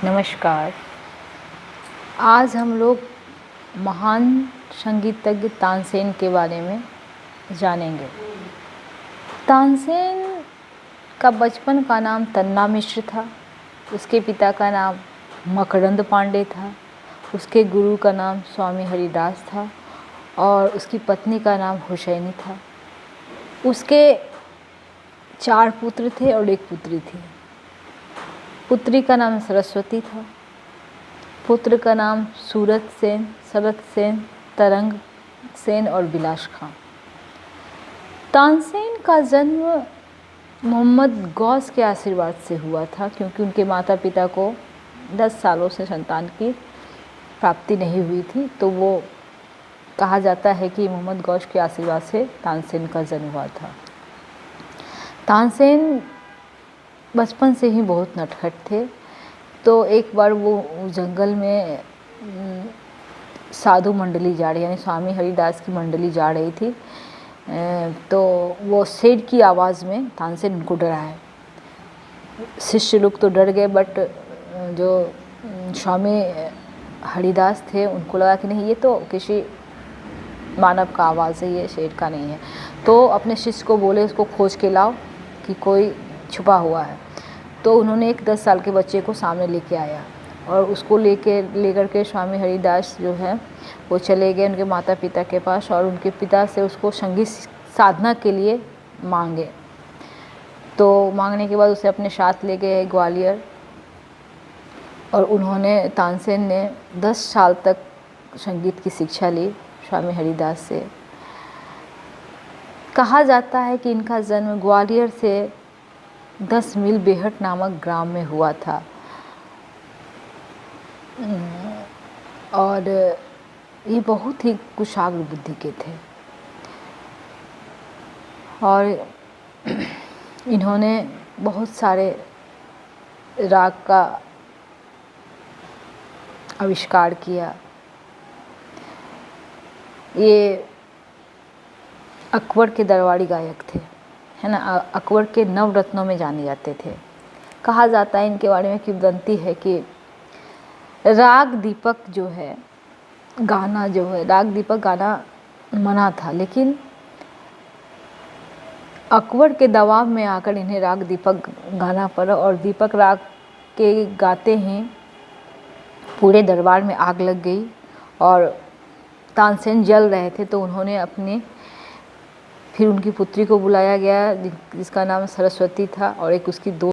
नमस्कार। आज हम लोग महान संगीतज्ञ तानसेन के बारे में जानेंगे। तानसेन का बचपन का नाम तन्ना मिश्र था। उसके पिता का नाम मकरंद पांडे था। उसके गुरु का नाम स्वामी हरिदास था और उसकी पत्नी का नाम हुसैनी था। उसके 4 पुत्र थे और 1 पुत्री थी। पुत्री का नाम सरस्वती था। पुत्र का नाम सूरत सेन, शरत सेन, तरंग सेन और बिलास खां। तानसेन का जन्म मोहम्मद गौस के आशीर्वाद से हुआ था, क्योंकि उनके माता पिता को 10 सालों से संतान की प्राप्ति नहीं हुई थी, तो वो कहा जाता है कि मोहम्मद गौस के आशीर्वाद से तानसेन का जन्म हुआ था। तानसेन बचपन से ही बहुत नटखट थे। तो एक बार वो जंगल में साधु मंडली जा रही, यानी स्वामी हरिदास की मंडली जा रही थी, तो वो शेर की आवाज़ में तानसेन उनको डराए। शिष्य लोग तो डर गए, बट जो स्वामी हरिदास थे उनको लगा कि नहीं, ये तो किसी मानव का आवाज़ है, ये शेर का नहीं है। तो अपने शिष्य को बोले उसको खोज के लाओ कि कोई छुपा हुआ है। तो उन्होंने एक 10 साल के बच्चे को सामने लेके आया और उसको लेकर के स्वामी हरिदास जो है वो चले गए उनके माता पिता के पास और उनके पिता से उसको संगीत साधना के लिए मांगे। तो मांगने के बाद उसे अपने साथ ले गए ग्वालियर और उन्होंने तानसेन ने 10 साल तक संगीत की शिक्षा ली स्वामी हरिदास से। कहा जाता है कि इनका जन्म ग्वालियर से 10 मील बेहट नामक ग्राम में हुआ था और ये बहुत ही कुशाग्र बुद्धि के थे और इन्होंने बहुत सारे राग का आविष्कार किया। ये अकबर के दरबारी गायक थे, है ना। अकबर के नवरत्नों में जाने जाते थे। कहा जाता है इनके बारे में किंवदंती है कि राग दीपक जो है गाना, जो है राग दीपक गाना मना था, लेकिन अकबर के दबाव में आकर इन्हें राग दीपक गाना पड़ा और दीपक राग के गाते ही पूरे दरबार में आग लग गई और तानसेन जल रहे थे। तो उन्होंने फिर उनकी पुत्री को बुलाया गया जिसका नाम सरस्वती था और एक उसकी 2